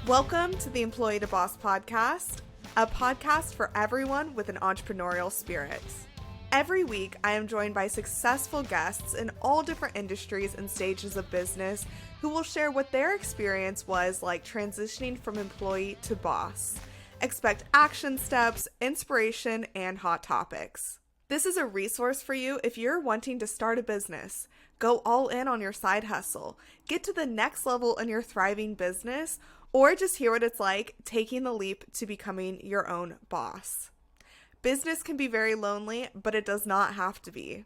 Welcome to the Employee to Boss podcast, a podcast for everyone with an entrepreneurial spirit. Every week, I am joined by successful guests in all different industries and stages of business who will share what their experience was like transitioning from employee to boss. Expect action steps, inspiration, and hot topics. This is a resource for you if you're wanting to start a business, go all in on your side hustle, get to the next level in your thriving business, or just hear what it's like taking the leap to becoming your own boss. Business can be very lonely, but it does not have to be.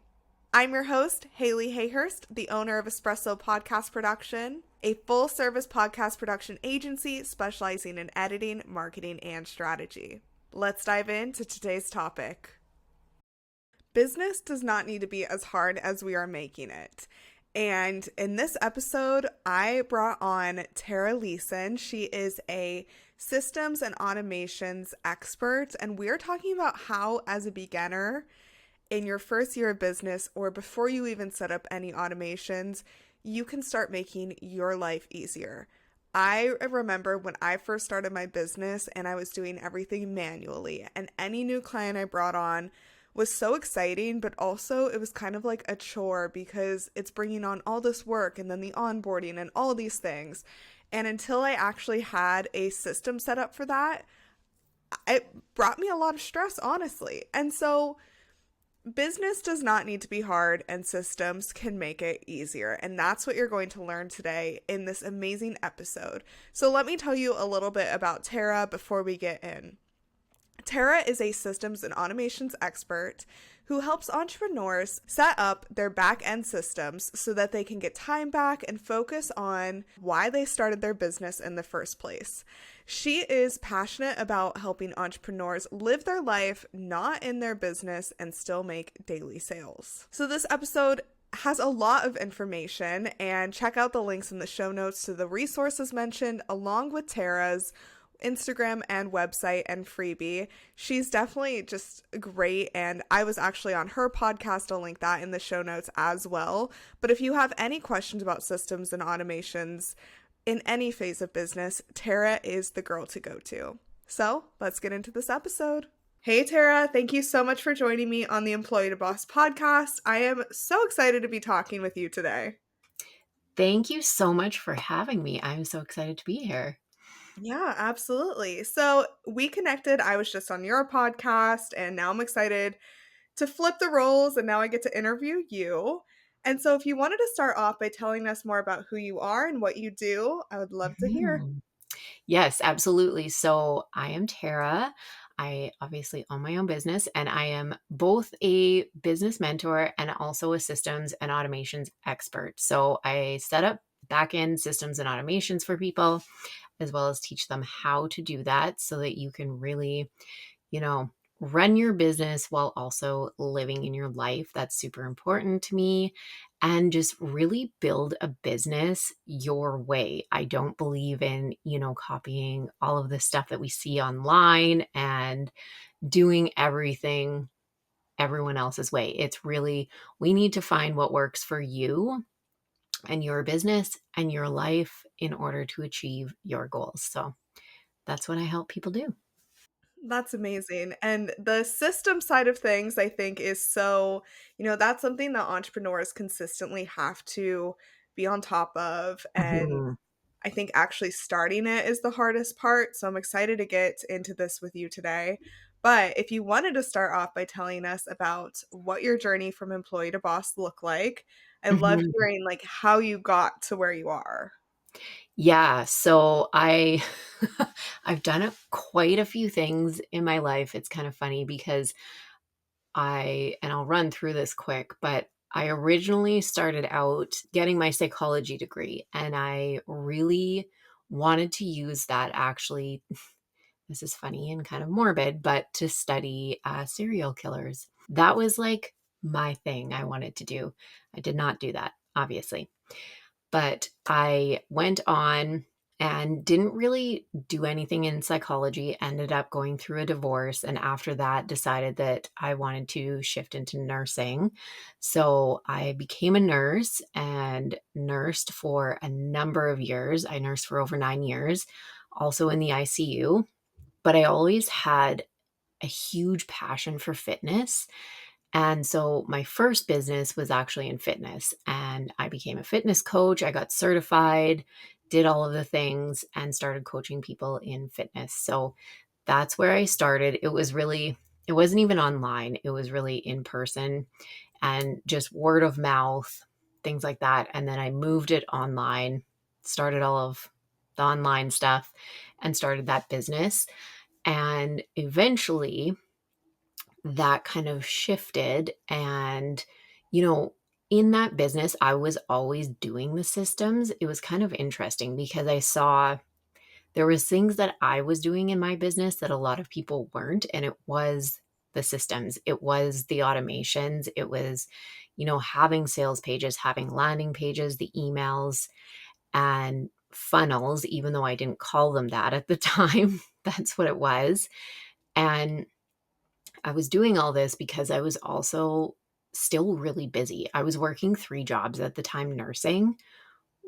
I'm your host, Haley Hayhurst, the owner of Espresso Podcast Production, a full-service podcast production agency specializing in editing, marketing, and strategy. Let's dive into today's topic. Business does not need to be as hard as we are making it. And in this episode, I brought on Tara Leson. She is a systems and automations expert, and we're talking about how, as a beginner, in your first year of business or before you even set up any automations, you can start making your life easier. I remember when I first started my business and I was doing everything manually, and any new client I brought on was so exciting, but also it was kind of like a chore because it's bringing on all this work and then the onboarding and all these things. And until I actually had a system set up for that, it brought me a lot of stress, honestly. And so business does not need to be hard, and systems can make it easier. And that's what you're going to learn today in this amazing episode. So let me tell you a little bit about Tara before we get in. Tara is a systems and automations expert who helps entrepreneurs set up their back-end systems so that they can get time back and focus on why they started their business in the first place. She is passionate about helping entrepreneurs live their life not in their business and still make daily sales. So this episode has a lot of information, and check out the links in the show notes to the resources mentioned along with Tara's Instagram and website and freebie. She's definitely just great, and I was actually on her podcast. I'll link that in the show notes as well. But if you have any questions about systems and automations in any phase of business, Tara is the girl to go to. So let's get into this episode. Hey Tara, thank you so much for joining me on the Employee to Boss podcast. I am so excited to be talking with you today. Thank you so much for having me. I'm so excited to be here. Yeah, absolutely. So we connected. I was just on your podcast, and now I'm excited to flip the roles, and now I get to interview you. And so if you wanted to start off by telling us more about who you are and what you do, I would love to hear. Yes, absolutely. So I am Tara. I obviously own my own business, and I am both a business mentor and also a systems and automations expert. So I set up back-end systems and automations for people, as well as teach them how to do that so that you can really, run your business while also living in your life. That's super important to me. And just really build a business your way. I don't believe in, copying all of the stuff that we see online and doing everything everyone else's way. It's really, we need to find what works for you and your business and your life in order to achieve your goals. So that's what I help people do. That's amazing. And the system side of things, I think, is so, that's something that entrepreneurs consistently have to be on top of. And I think actually starting it is the hardest part. So I'm excited to get into this with you today. But if you wanted to start off by telling us about what your journey from employee to boss looked like, I love Mhm. hearing like how you got to where you are. Yeah, so I've done quite a few things in my life. It's kind of funny because and I'll run through this quick, but I originally started out getting my psychology degree, and I really wanted to use that actually. This is funny and kind of morbid, but to study serial killers. That was like my thing I wanted to do. I did not do that, obviously. But I went on and didn't really do anything in psychology, ended up going through a divorce. And after that, decided that I wanted to shift into nursing. So I became a nurse and nursed for a number of years. I nursed for over 9 years. also in the ICU, but I always had a huge passion for fitness. And so my first business was actually in fitness, and I became a fitness coach. I got certified, did all of the things, and started coaching people in fitness. So that's where I started. It wasn't even online, it was really in person and just word of mouth, things like that. And then I moved it online, started all of the online stuff, and started that business. And eventually, that kind of shifted. And, you know, in that business, I was always doing the systems. It was kind of interesting because I saw there was things that I was doing in my business that a lot of people weren't, and it was the systems. It was the automations. It was, having sales pages, having landing pages, the emails and funnels, even though I didn't call them that at the time. That's what it was. And I was doing all this because I was also still really busy. I was working 3 jobs at the time nursing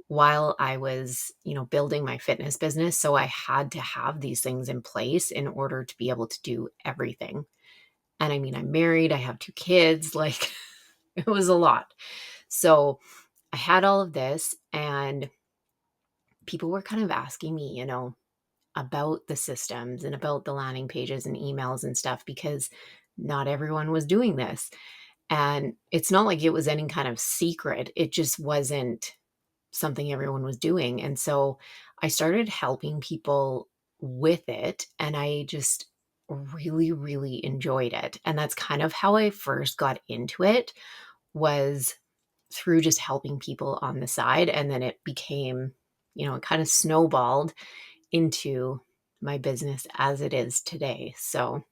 while I was, building my fitness business, so I had to have these things in place in order to be able to do everything. And I mean, I'm married, I have 2 kids, like it was a lot. So, I had all of this, and people were kind of asking me, about the systems and about the landing pages and emails and stuff because not everyone was doing this. And it's not like it was any kind of secret. It just wasn't something everyone was doing. And so I started helping people with it, and I just really, really enjoyed it. And that's kind of how I first got into it, was through just helping people on the side. And then it became, it kind of snowballed into my business as it is today. So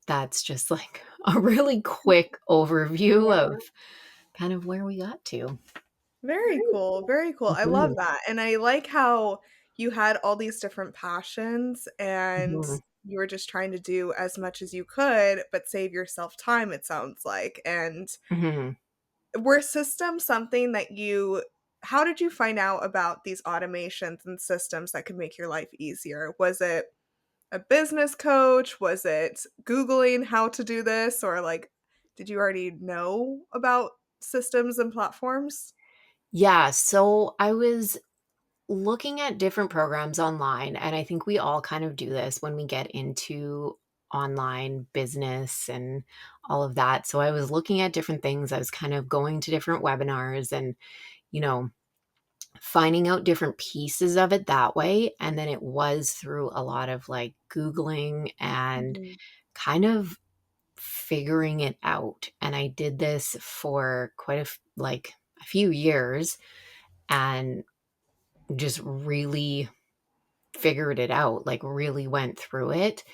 that's just like a really quick overview Yeah. of kind of where we got to. Very cool. Very cool. I love Mhm, that. And I like how you had all these different passions and mhm, you were just trying to do as much as you could, but save yourself time, it sounds like. And mhm. were systems something that how did you find out about these automations and systems that could make your life easier? Was it a business coach? Was it Googling how to do this? Or like, did you already know about systems and platforms? Yeah, so I was looking at different programs online, and I think we all kind of do this when we get into online business and all of that. So I was looking at different things. I was kind of going to different webinars and, you know, finding out different pieces of it that way. And then it was through a lot of like Googling and Mhm. kind of figuring it out. And I did this for like a few years and just really figured it out, like really went through it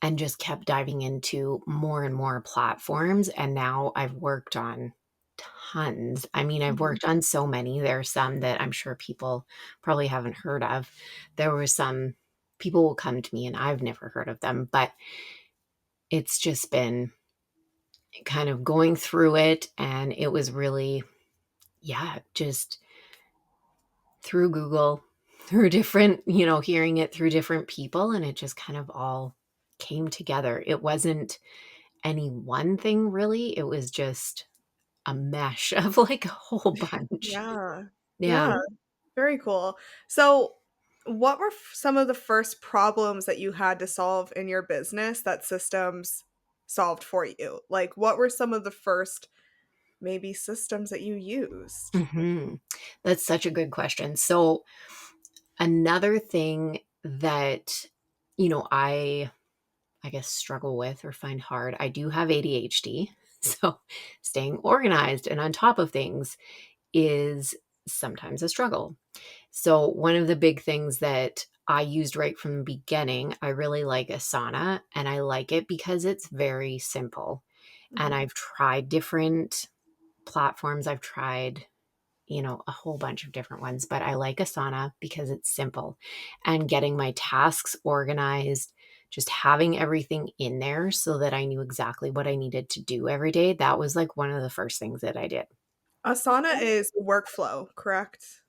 and just kept diving into more and more platforms. And now I've worked on tons. I mean, I've Mhm. worked on so many. There are some that I'm sure people probably haven't heard of. There were some people will come to me and I've never heard of them, but it's just been kind of going through it. And it was really, yeah, just through Google, through different, hearing it through different people. And it just kind of all came together. It wasn't any one thing really. It was just a mesh of like a whole bunch. Yeah. Yeah. Yeah. Very cool. So, what were some of the first problems that you had to solve in your business that systems solved for you? Like, what were some of the first maybe systems that you used? That's such a good question. So, another thing that, I guess struggle with or find hard, I do have ADHD. So, staying organized and on top of things is sometimes a struggle. So, one of the big things that I used right from the beginning, I really like Asana, and I like it because it's very simple. And Mhm. I've tried different platforms. I've tried, a whole bunch of different ones, but I like Asana because it's simple and getting my tasks organized, just having everything in there so that I knew exactly what I needed to do every day. That was like one of the first things that I did. Asana is workflow, correct?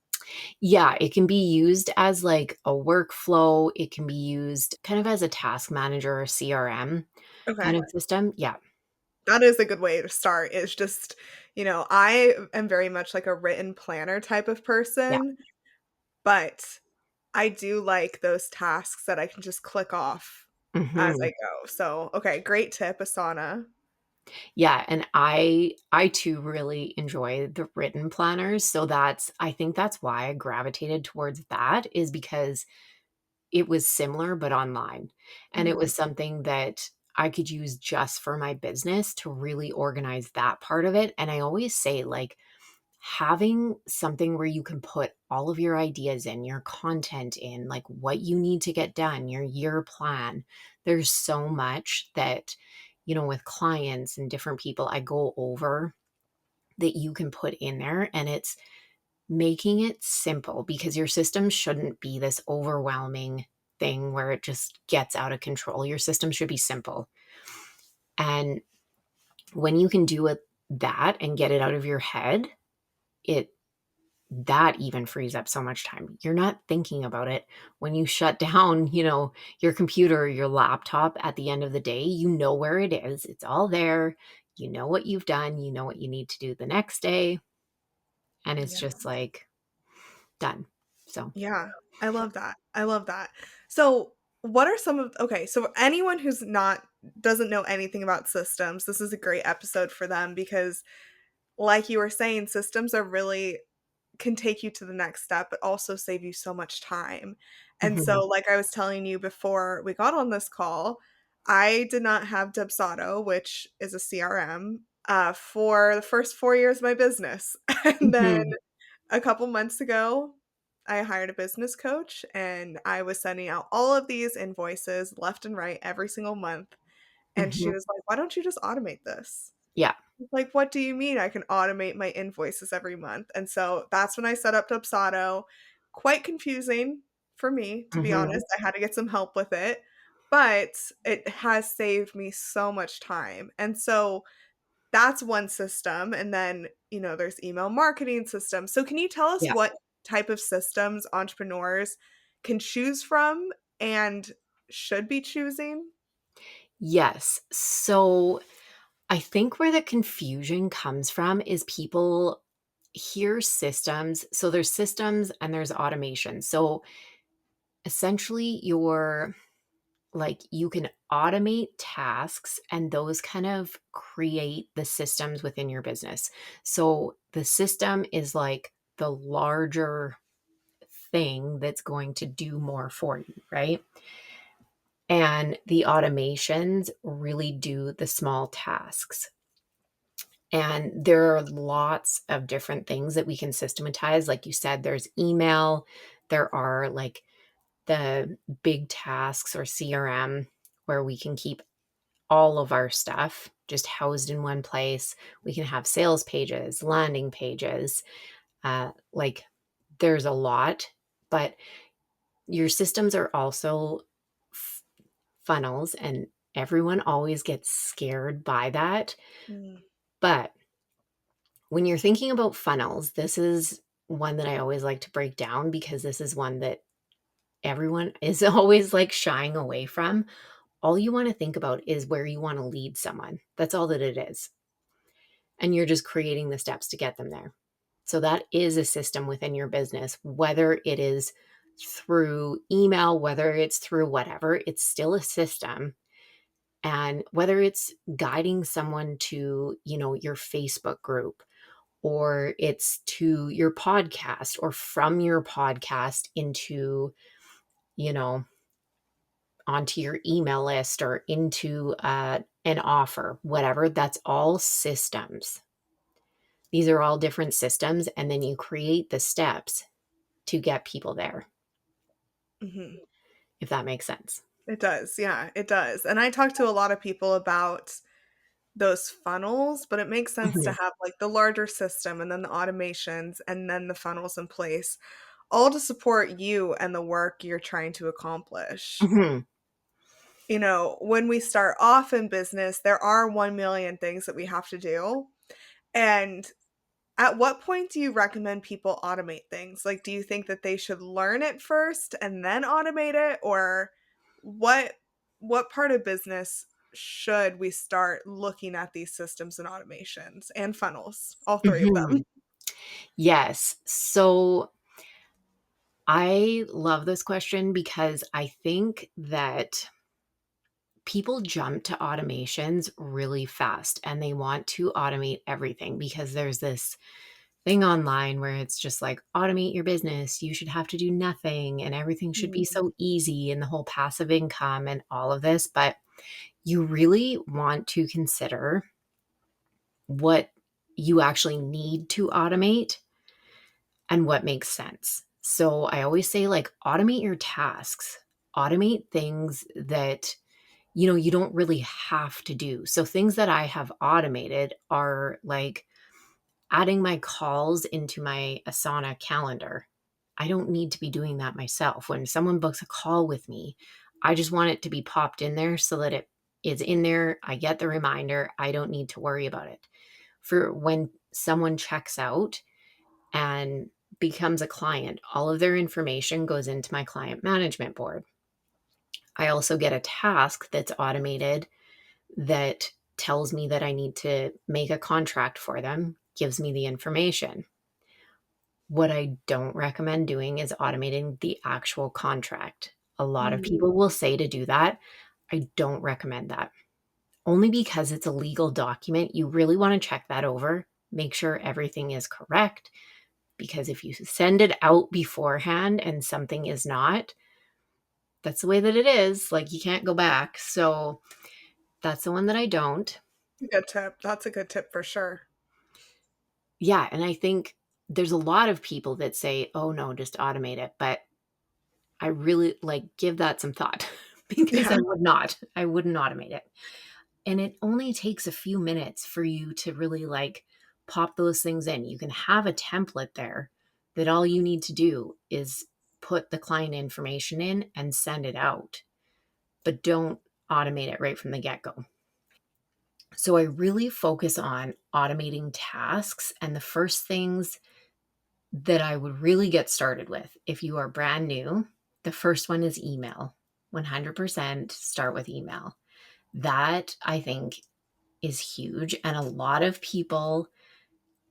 Yeah, it can be used as like a workflow. It can be used kind of as a task manager or CRM kind Okay. of system. Yeah. That is a good way to start. It's just, I am very much like a written planner type of Yeah. person, but I do like those tasks that I can just click off as I Mhm. go. So, okay, great tip, Asana. Yeah, and I too really enjoy the written planners, so I think that's why I gravitated towards that is because it was similar but online, and it Mhm. was something that I could use just for my business to really organize that part of it, and I always say, like, having something where you can put all of your ideas in, your content in, like, what you need to get done, your year plan. There's so much that, with clients and different people, I go over that you can put in there, and it's making it simple because your system shouldn't be this overwhelming thing where it just gets out of control. Your system should be simple. And when you can do it that and get it out of your head, it that even frees up so much time. You're not thinking about it. When you shut down, your computer or your laptop at the end of the day, you know where it is. It's all there. You know what you've done. You know what you need to do the next day. And it's Yeah. just like done. So, Yeah. I love that. I love that. So, what are some of okay, so for anyone who's not doesn't know anything about systems, this is a great episode for them because like you were saying, systems are really can take you to the next step, but also save you so much time. And mhm, so, like I was telling you before we got on this call, I did not have Dubsado, which is a CRM, for the first 4 years of my business. And then mhm, a couple months ago, I hired a business coach and I was sending out all of these invoices left and right every single month. And she mhm. was like, why don't you just automate this? Yeah. Like, what do you mean I can automate my invoices every month? And so that's when I set up Dubsado. Quite confusing for me, to be Mhm. honest. I had to get some help with it, but it has saved me so much time. And so that's one system. And then, there's email marketing systems. So can you tell us Yeah. what type of systems entrepreneurs can choose from and should be choosing? Yes. So I think where the confusion comes from is people hear systems. So there's systems and there's automation. So essentially, you can automate tasks and those kind of create the systems within your business. So the system is like the larger thing that's going to do more for you, right? And the automations really do the small tasks. And there are lots of different things that we can systematize. Like you said, there's email, there are like the big tasks or CRM where we can keep all of our stuff just housed in one place. We can have sales pages, landing pages. Like there's a lot, but your systems are also f- funnels, and everyone always gets scared by that. Mm, But when you're thinking about funnels, this is one that I always like to break down because this is one that everyone is always like shying away from. All you want to think about is where you want to lead someone. That's all that it is. And you're just creating the steps to get them there. So that is a system within your business, whether it is through email, whether it's through whatever, it's still a system. And whether it's guiding someone to, your Facebook group, or it's to your podcast, or from your podcast into, you know, onto your email list or into an offer, whatever, that's all systems. These are all different systems. And then you create the steps to get people there, mhm. if that makes sense. It does, yeah, it does, and I talk to a lot of people about those funnels, but it makes sense to Mhm. have, like, the larger system and then the automations and then the funnels in place, all to support you and the work you're trying to accomplish. Mhm. When we start off in business, there are 1,000,000 things that we have to do, and At what point do you recommend people automate things? Like, do you think that they should learn it first and then automate it? Or what what part of business should we start looking at these systems and automations and funnels? All three of them. Mhm. Yes. So I love this question because I think that people jump to automations really fast and they want to automate everything because there's this thing online where it's just like automate your business. You should have to do nothing and everything should be Mhm. so easy and the whole passive income and all of this. But you really want to consider what you actually need to automate and what makes sense. So I always say, like, automate your tasks, automate things that you don't really have to do. So things that I have automated are like adding my calls into my Asana calendar. I don't need to be doing that myself. When someone books a call with me, I just want it to be popped in there so that it is in there. I get the reminder. I don't need to worry about it. For when someone checks out and becomes a client, all of their information goes into my client management board. I also get a task that's automated that tells me that I need to make a contract for them, gives me the information. What I don't recommend doing is automating the actual contract. A lot of Mm. people will say to do that. I don't recommend that. Only because it's a legal document, you really want to check that over, make sure everything is correct. Because if you send it out beforehand and something is not, that's the way that it is. Like, you can't go back. So that's the one that I don't. Good tip. That's a good tip for sure. Yeah, and I think there's a lot of people that say, "Oh, no, just automate it," but I really, like, give that some thought because Yeah. I wouldn't automate it, and it only takes a few minutes for you to really, like, pop those things in. You can have a template there that all you need to do is put the client information in and send it out, but don't automate it right from the get-go. So I really focus on automating tasks, and the first things that I would really get started with if you are brand new, the first one is email. 100% start with email. That I think is huge. And a lot of people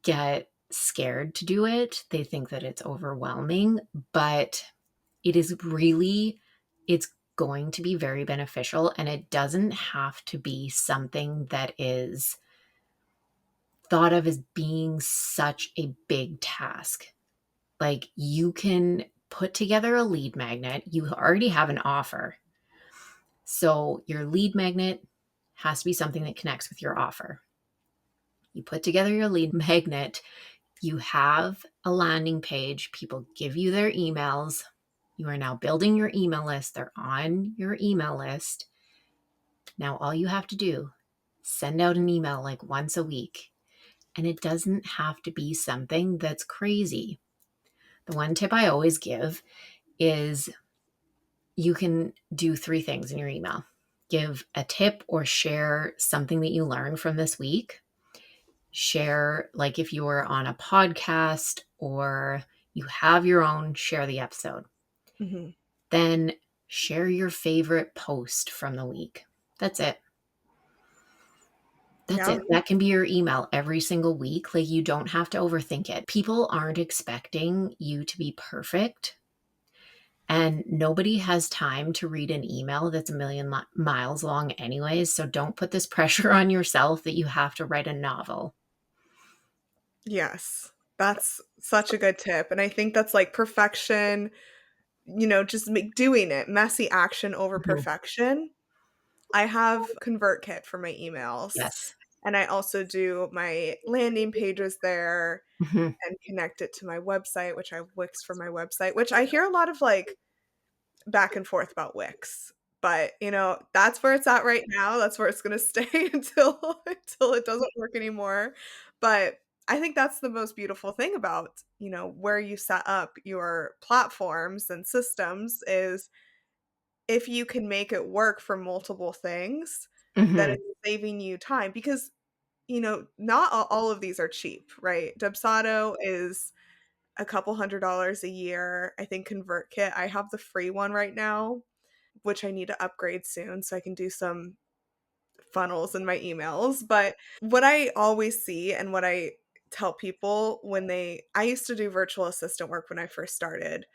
get scared to do it. They think that it's overwhelming, but it is really, it's going to be very beneficial. And it doesn't have to be something that is thought of as being such a big task. Like, you can put together a lead magnet. You already have an offer. So your lead magnet has to be something that connects with your offer. You put together your lead magnet, you have a landing page, people give you their emails. You are now building your email list. They're on your email list. Now all you have to do, send out an email like once a week. And it doesn't have to be something that's crazy. The one tip I always give is you can do three things in your email: give a tip or share something that you learned from this week. Share, like if you were on a podcast or you have your own, share the episode. Mhm. Then share your favorite post from the week. That's it. That's Yeah. it. That can be your email every single week. Like, you don't have to overthink it. People aren't expecting you to be perfect. And nobody has time to read an email that's a million miles long, anyways. So don't put this pressure on yourself that you have to write a novel. Yes. That's such a good tip. And I think that's like perfection, just doing it, messy action over Mhm. perfection. I have ConvertKit for my emails, Yes. and I also do my landing pages there Mhm. and connect it to my website, which I have Wix for my website, which I hear a lot of like back and forth about Wix. But, that's where it's at right now. That's where it's gonna stay until it doesn't work anymore. But I think that's the most beautiful thing about, where you set up your platforms and systems is if you can make it work for multiple things, then Mhm. it's saving you time because, not all of these are cheap, right? Dubsado is a couple $100 a year. I think ConvertKit, I have the free one right now, which I need to upgrade soon so I can do some funnels in my emails. But what I always see and what I tell people I used to do virtual assistant work when I first started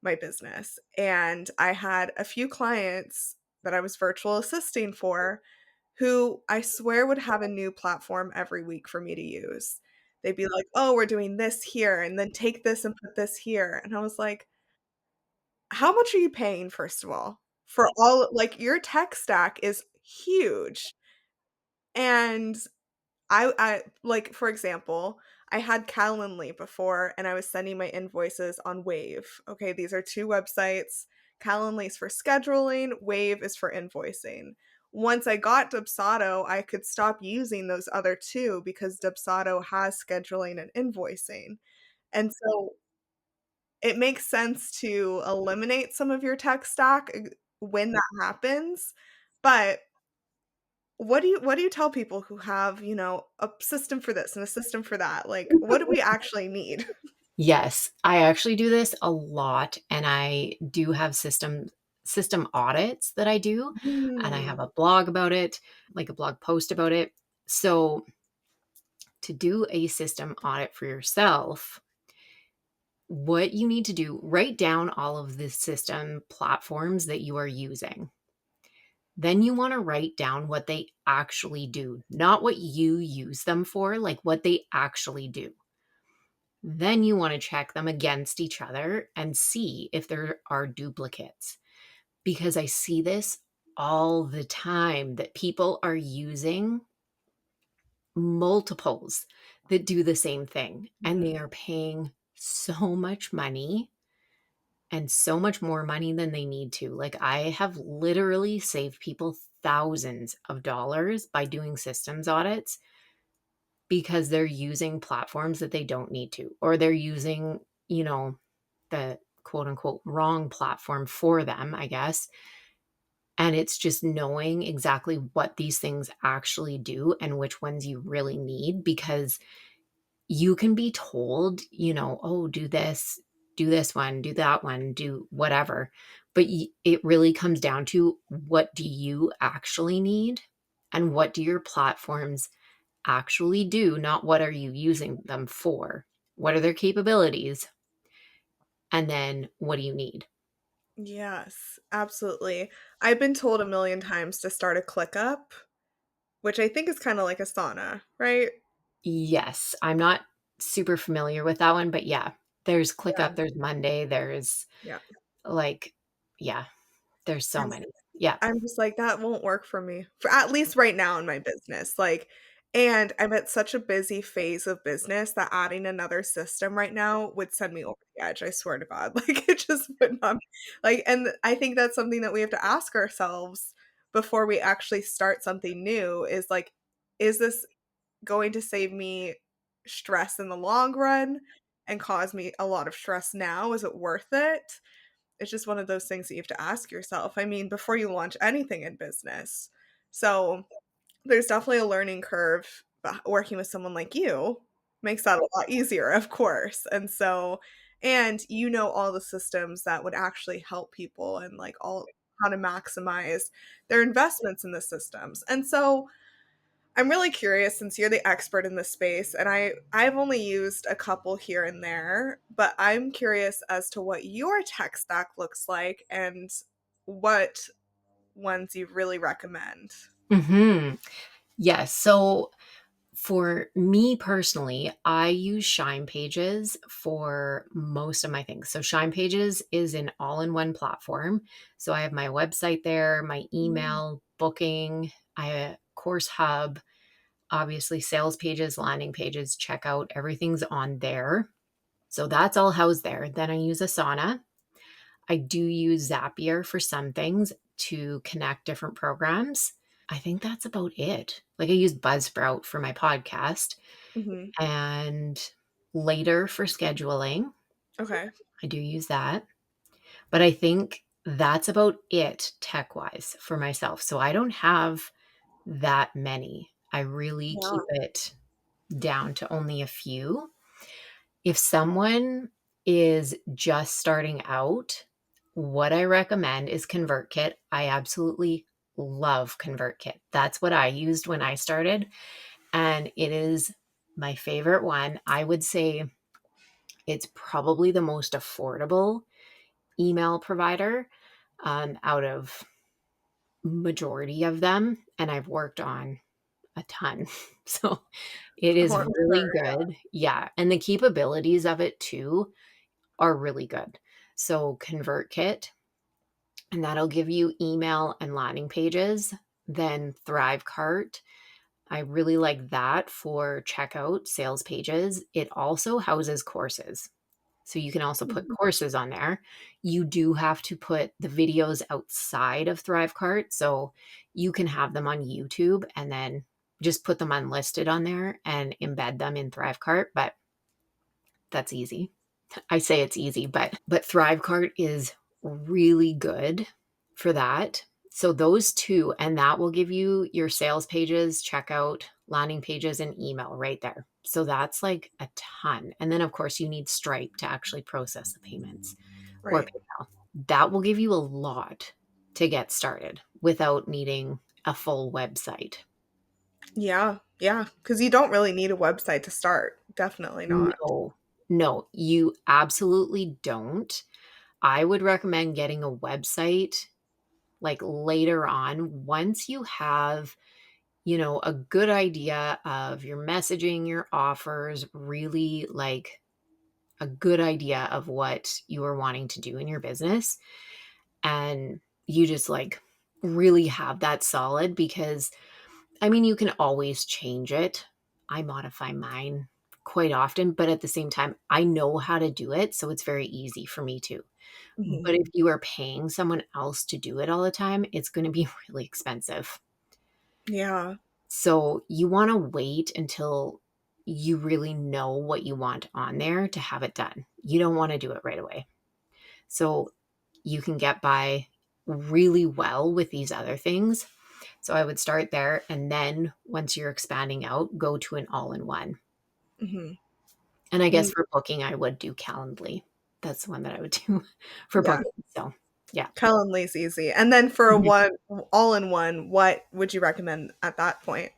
my business. And I had a few clients that I was virtual assisting for who I swear would have a new platform every week for me to use. They'd be like, "Oh, we're doing this here, and then take this and put this here." And I was like, "How much are you paying, first of all, for all like, your tech stack is huge." And I like, for example, I had Calendly before, and I was sending my invoices on Wave. Okay, these are 2 websites. Calendly's for scheduling, Wave is for invoicing. Once I got Dubsado, I could stop using those other 2 because Dubsado has scheduling and invoicing. And so it makes sense to eliminate some of your tech stack when that happens, but what do you tell people who have, a system for this and a system for that? Like, what do we actually need? Yes, I actually do this a lot, and I do have system audits that I do, and I have Mm. a blog about it, like a blog post about it. So, to do a system audit for yourself, what you need to do, write down all of the system platforms that you are using. Then you want to write down what they actually do, not what you use them for, like what they actually do. Then you want to check them against each other and see if there are duplicates. Because I see this all the time that people are using multiples that do the same thing, and they Mhm. are paying so much money and so much more money than they need to. Like, I have literally saved people thousands of dollars by doing systems audits because they're using platforms that they don't need to, or they're using, the quote unquote wrong platform for them, I guess. And it's just knowing exactly what these things actually do and which ones you really need, because you can be told, oh, do this one, do that one, do whatever. But it really comes down to, what do you actually need? And what do your platforms actually do? Not what are you using them for? What are their capabilities? And then what do you need? Yes, absolutely. I've been told a million times to start a ClickUp, which I think is kinda like Asana, right? Yes, I'm not super familiar with that one, but yeah, there's Yeah, ClickUp, there's Monday, there's yeah. like, yeah, there's so And many. Yeah. I'm just like, "That won't work for me, for at least right now in my business," and I'm at such a busy phase of business that adding another system right now would send me over the edge, I swear to God, it just would not and I think that's something that we have to ask ourselves before we actually start something new is this going to save me stress in the long run and cause me a lot of stress now? Is it worth it? It's just one of those things that you have to ask yourself. I mean, before you launch anything in business. So there's definitely a learning curve. But working with someone like you makes that a lot easier, of course. And all the systems that would actually help people and all how to maximize their investments in the systems. And so I'm really curious since you're the expert in this space and I've only used a couple here and there, but I'm curious as to what your tech stack looks like and what ones you really recommend. Hmm. Yes. So for me personally, I use Shine Pages for most of my things. So Shine Pages is an all-in-one platform. So I have my website there, my Mm. email, booking, I have a course hub, obviously sales pages, landing pages, checkout, everything's on there. So that's all housed there. Then I use Asana. I do use Zapier for some things to connect different programs. I think that's about it. Like, I use Buzzsprout for my podcast, Mhm. and later for scheduling. Okay. I do use that. But I think that's about it tech wise for myself. So I don't have that many. I really Yeah. keep it down to only a few. If someone is just starting out, what I recommend is ConvertKit. I absolutely love ConvertKit. That's what I used when I started, and it is my favorite one. I would say it's probably the most affordable email provider out of majority of them, and I've worked on a ton. So it Oh, is I'm really sure. good. Yeah, and the capabilities of it too are really good. So ConvertKit, and that'll give you email and landing pages. Then ThriveCart, I really like that for checkout sales pages. It also houses courses. So you can also put Mhm. courses on there. You do have to put the videos outside of ThriveCart. So you can have them on YouTube and then just put them unlisted on there and embed them in ThriveCart. But that's easy. I say it's easy, but ThriveCart is really good for that. So those two, and that will give you your sales pages, checkout, landing pages, and email right there. So that's like a ton. And then of course you need Stripe to actually process the payments or Right. PayPal. That will give you a lot to get started without needing a full website. Yeah. Yeah. Because you don't really need a website to start. Definitely not. No, no, you absolutely don't. I would recommend getting a website like later on once you have, a good idea of your messaging, your offers, really like a good idea of what you are wanting to do in your business. And you just like really have that solid because I mean, you can always change it. I modify mine quite often, but at the same time, I know how to do it. So it's very easy for me too. Hmm. But if you are paying someone else to do it all the time, it's going to be really expensive. Yeah. So you want to wait until you really know what you want on there to have it done. You don't want to do it right away. So you can get by really well with these other things. So I would start there. And then once you're expanding out, go to an all in one. Hmm. And I guess for booking, I would do Calendly. That's the one that I would do for Yeah. booking. So yeah. Calendly's easy. And then for a Mhm. one all in one, what would you recommend at that point?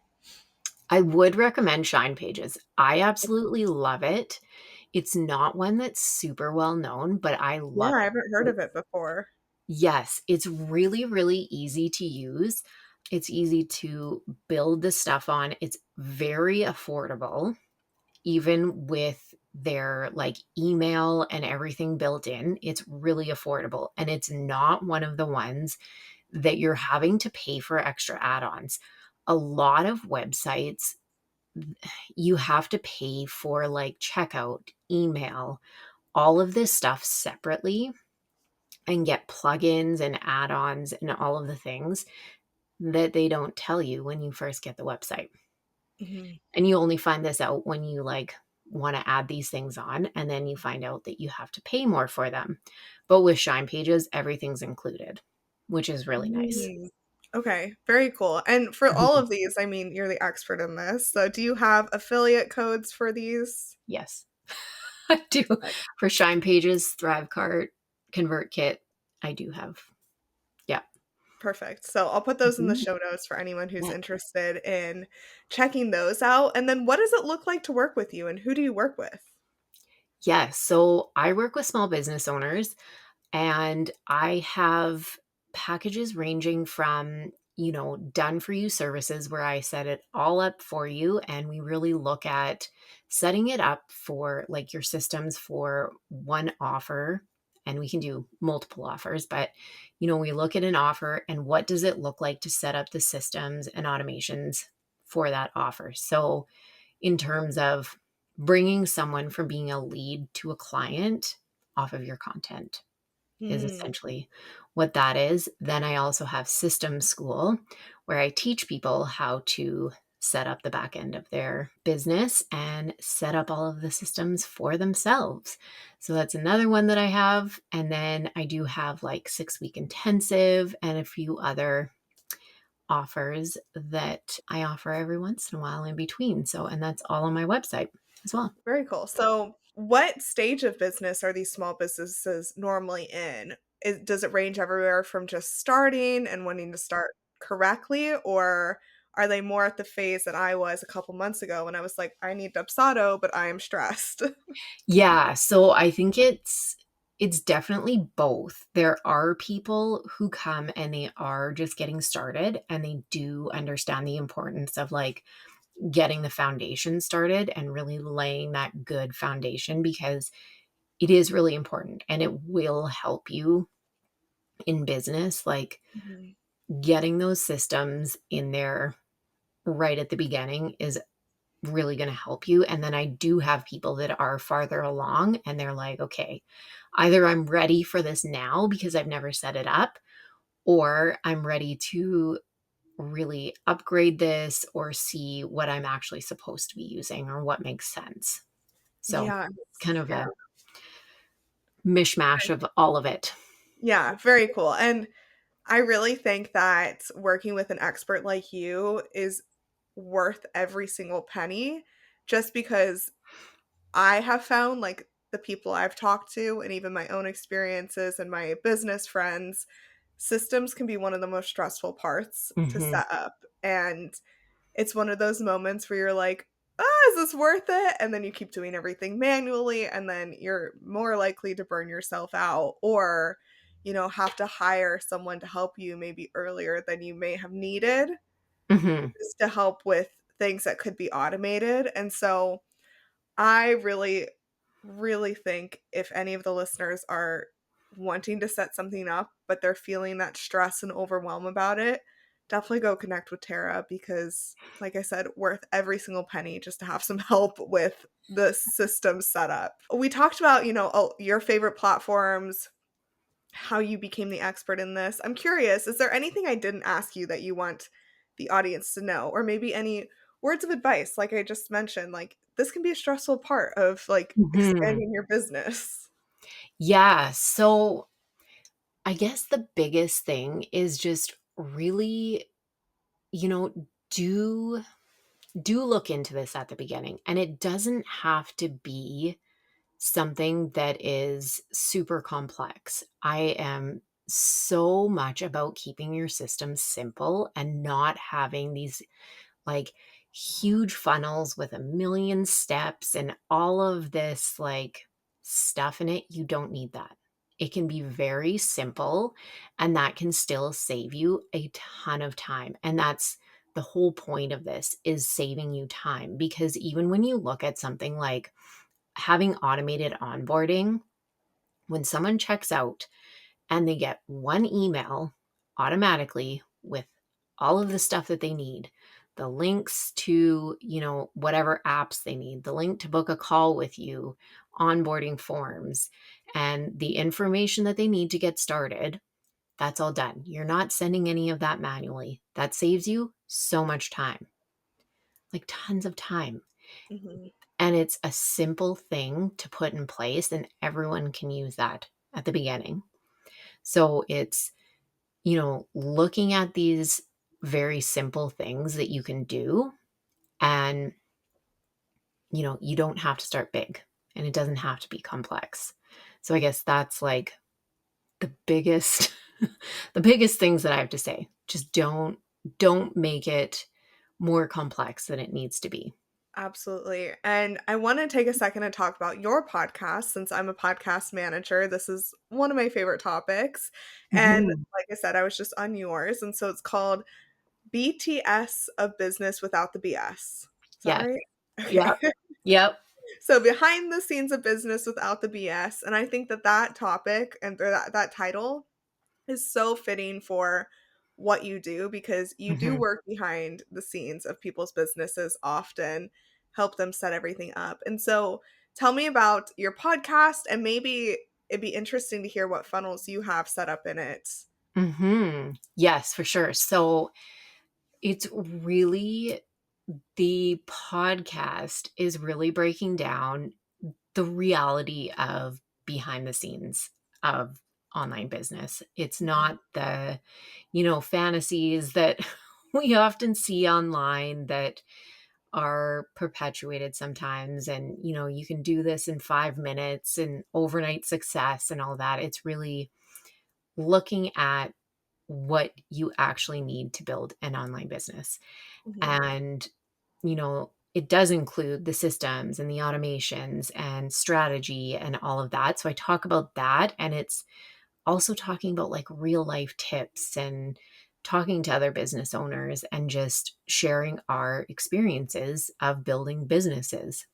I would recommend Shine Pages. I absolutely love it. It's not one that's super well known, but I Yeah, love I it. haven't heard of it before. Yes, it's really, really easy to use. It's easy to build the stuff on. It's very affordable, even with their like email and everything built in. It's really affordable. And it's not one of the ones that you're having to pay for extra add ons. A lot of websites you have to pay for like checkout, email, all of this stuff separately and get plugins and add ons and all of the things that they don't tell you when you first get the website. Hmm. And you only find this out when you like want to add these things on and then you find out that you have to pay more for them. But with Shine Pages, everything's included, which is really nice. Mm. Okay, very cool. And for all of these, I mean, you're the expert in this. So do you have affiliate codes for these? Yes, I do. For Shine Pages, ThriveCart, ConvertKit, I do have. Yeah. Perfect. So I'll put those in the Mhm. show notes for anyone who's Yeah. interested in checking those out. And then what does it look like to work with you and who do you work with? Yes. So I work with small business owners and I have packages ranging from, done for you services where I set it all up for you. And we really look at setting it up for like your systems for one offer. And we can do multiple offers, but we look at an offer and what does it look like to set up the systems and automations for that offer. So, in terms of bringing someone from being a lead to a client off of your content is Mm. essentially what that is. Then I also have system school where I teach people how to set up the back end of their business and set up all of the systems for themselves. So that's another one that I have. And then I do have like 6-week intensive and a few other offers that I offer every once in a while in between. So, and that's all on my website as well. Very cool. So, what stage of business are these small businesses normally in? Does it range everywhere from just starting and wanting to start correctly, or are they more at the phase that I was a couple months ago when I was like, I need Dubsado, but I am stressed? Yeah, so I think it's definitely both. There are people who come and they are just getting started and they do understand the importance of like getting the foundation started and really laying that good foundation because it is really important and it will help you in business. Like Mhm. getting those systems in there right at the beginning is really going to help you. And then I do have people that are farther along and they're like, okay, either I'm ready for this now because I've never set it up, or I'm ready to really upgrade this or see what I'm actually supposed to be using or what makes sense. So, Yeah. kind of Yeah. a mishmash of all of it. Yeah, very cool. And I really think that working with an expert like you is worth every single penny just because I have found like the people I've talked to and even my own experiences and my business friends, systems can be one of the most stressful parts to Mhm. set up. And it's one of those moments where you're like, is this worth it? And then you keep doing everything manually, and then you're more likely to burn yourself out or, have to hire someone to help you maybe earlier than you may have needed Mhm. just to help with things that could be automated. And so I really, really think if any of the listeners are wanting to set something up, but they're feeling that stress and overwhelm about it, definitely go connect with Tara because, like I said, worth every single penny just to have some help with the system setup. We talked about, your favorite platforms, how you became the expert in this. I'm curious, is there anything I didn't ask you that you want the audience to know? Or maybe any words of advice, like I just mentioned, like this can be a stressful part of like Mhm. expanding your business. Yeah, so I guess the biggest thing is just really, you know, do look into this at the beginning. And it doesn't have to be something that is super complex. I am so much about keeping your system simple and not having these like huge funnels with a million steps and all of this like stuff in it. You don't need that. It can be very simple and that can still save you a ton of time. And that's the whole point of this is saving you time because even when you look at something like having automated onboarding, when someone checks out and they get one email automatically with all of the stuff that they need, the links to, whatever apps they need, the link to book a call with you, onboarding forms, and the information that they need to get started, that's all done. You're not sending any of that manually. That saves you so much time, like tons of time. Mhm. And it's a simple thing to put in place, and everyone can use that at the beginning. So it's, looking at these very simple things that you can do. And, you don't have to start big and it doesn't have to be complex. So I guess that's like the biggest, the biggest things that I have to say. Just don't make it more complex than it needs to be. Absolutely. And I want to take a second to talk about your podcast since I'm a podcast manager. This is one of my favorite topics. And Mhm. like I said, I was just on yours. And so it's called BTS of Business Without the BS. Is that Yes. right? Yep. Okay. Yep. So behind the scenes of business without the BS. And I think that topic and that title is so fitting for what you do because you do Mhm. work behind the scenes of people's businesses often, help them set everything up. And so tell me about your podcast and maybe it'd be interesting to hear what funnels you have set up in it. Yes, for sure. So it's really the podcast is really breaking down the reality of behind the scenes of online business. It's Mhm. not the, fantasies that we often see online that are perpetuated sometimes. And, you can do this in 5 minutes and overnight success and all that. It's really looking at what you actually need to build an online business. Mhm. And, it does include the systems and the automations and strategy and all of that. So I talk about that. And it's also talking about like real life tips and talking to other business owners and just sharing our experiences of building businesses.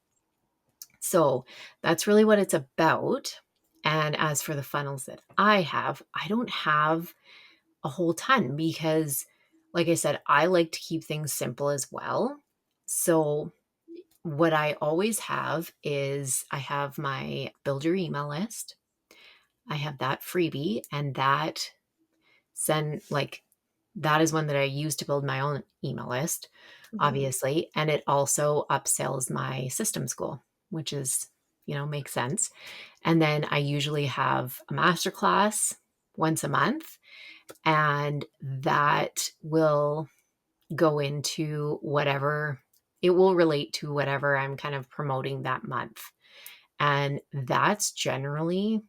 So that's really what it's about. And as for the funnels that I don't have a whole ton because, like I said, I like to keep things simple as well. So, what I always have is I have my build your email list. I have that freebie, and send like that is one that I use to build my own email list, Mhm. obviously. And it also upsells my system school, which is, makes sense. And then I usually have a masterclass once a month, and that will go into whatever it will relate to whatever I'm kind of promoting that month. And that's generally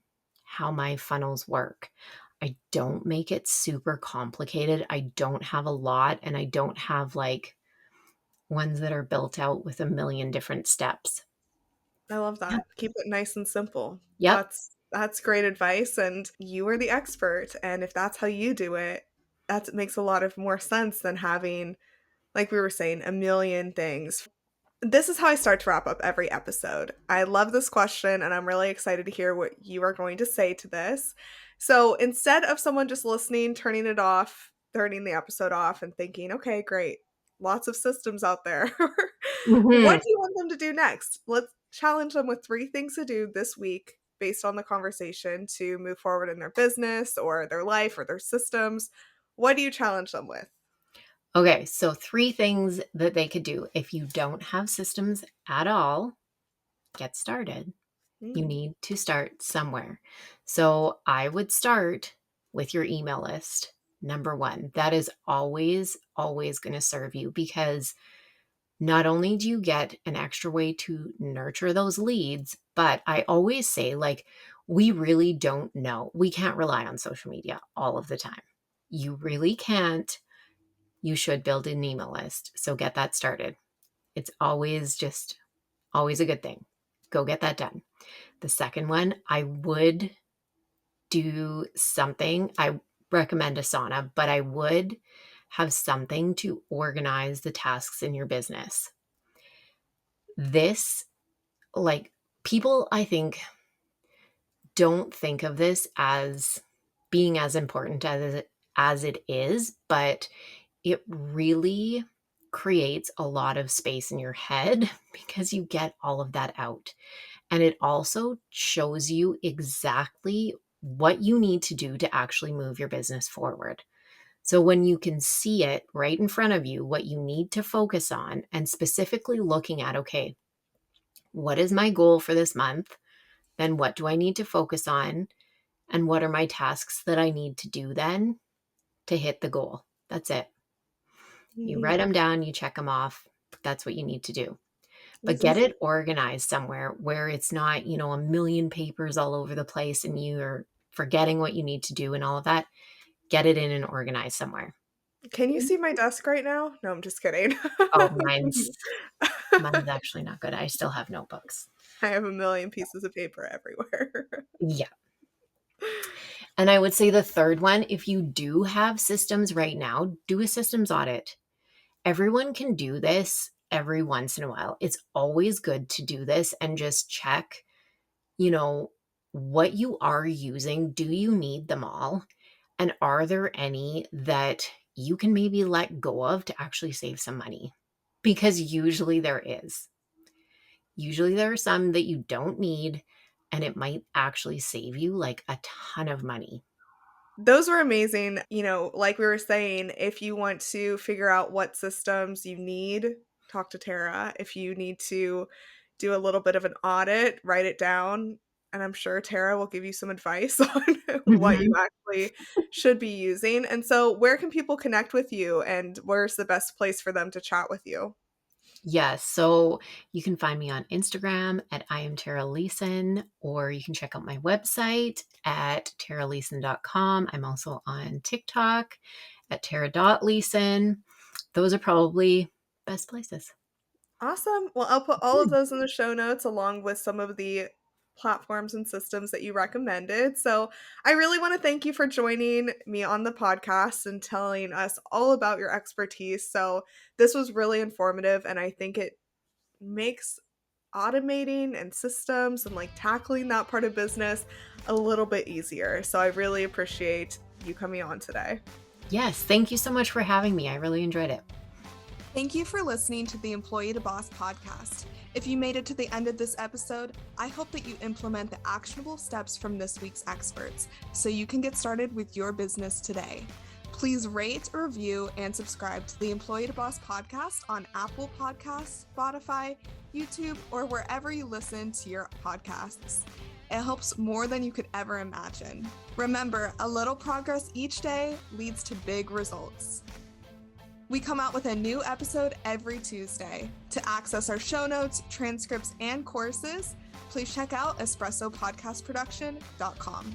how my funnels work. I don't make it super complicated. I don't have a lot, and I don't have like ones that are built out with a million different steps. I love Yeah. that. Keep it nice and simple. Yep. That's great advice, and you are the expert, and if that's how you do it, that makes a lot of more sense than having, like we were saying, a million things. This is how I start to wrap up every episode. I love this question, and I'm really excited to hear what you are going to say to this. So instead of someone just listening, turning it off, turning the episode off, and thinking, okay, great, lots of systems out there, what Mhm. do you want them to do next? Let's challenge them with 3 things to do this week based on the conversation to move forward in their business or their life or their systems. What do you challenge them with? Okay, so 3 things that they could do. If you don't have systems at all, get started. You Mm, need to start somewhere. So I would start with your email list. Number one, that is always, always going to serve you because not only do you get an extra way to nurture those leads, but I always say, like, we really don't know. We can't rely on social media all of the time. You really can't. You should build an email list. So get that started. It's always a good thing. Go get that done. The second one, I would do something. I recommend Asana, but I would have something to organize the tasks in your business. This, like, people, I think, don't think of this as being as important as it is, but it really creates a lot of space in your head because you get all of that out. And it also shows you exactly what you need to do to actually move your business forward. So when you can see it right in front of you, what you need to focus on, and specifically looking at, okay, what is my goal for this month? Then what do I need to focus on? And what are my tasks that I need to do then to hit the goal? That's it. You write mhm. them down, you check them off. That's what you need to do. But get Easy. it organized somewhere where it's not, a million papers all over the place and you're forgetting what you need to do and all of that. Get it in and organized somewhere. Can you see my desk right now? No, I'm just kidding. Oh, mine's actually not good. I still have notebooks. I have a million pieces of paper everywhere. Yeah. And I would say the third one, if you do have systems right now, do a systems audit. Everyone can do this every once in a while. It's always good to do this and just check, you know, what you are using. Do you need them all? And are there any that you can maybe let go of to actually save some money? Because usually there is. Usually there are some that you don't need, and it might actually save you like a ton of money. Those were amazing. Like we were saying, if you want to figure out what systems you need, talk to Tara. If you need to do a little bit of an audit, write it down. and I'm sure Tara will give you some advice on what you Mhm. actually should be using. And so, where can people connect with you, and where's the best place for them to chat with you? Yes. So you can find me on Instagram at I am Tara Leson, or you can check out my website at taraleson.com. I'm also on TikTok at tara.leson. Those are probably best places. Awesome. Well, I'll put all of Good. those in the show notes along with some of the platforms and systems that you recommended. So, I really want to thank you for joining me on the podcast and telling us all about your expertise. So, this was really informative, and I think it makes automating and systems and like tackling that part of business a little bit easier. So, I really appreciate you coming on today. Yes. Thank you so much for having me. I really enjoyed it. Thank you for listening to the Employee to Boss podcast. If you made it to the end of this episode, I hope that you implement the actionable steps from this week's experts so you can get started with your business today. Please rate, review, and subscribe to the Employee to Boss podcast on Apple Podcasts, Spotify, YouTube, or wherever you listen to your podcasts. It helps more than you could ever imagine. Remember, a little progress each day leads to big results. We come out with a new episode every Tuesday. To access our show notes, transcripts, and courses, please check out espressopodcastproduction.com.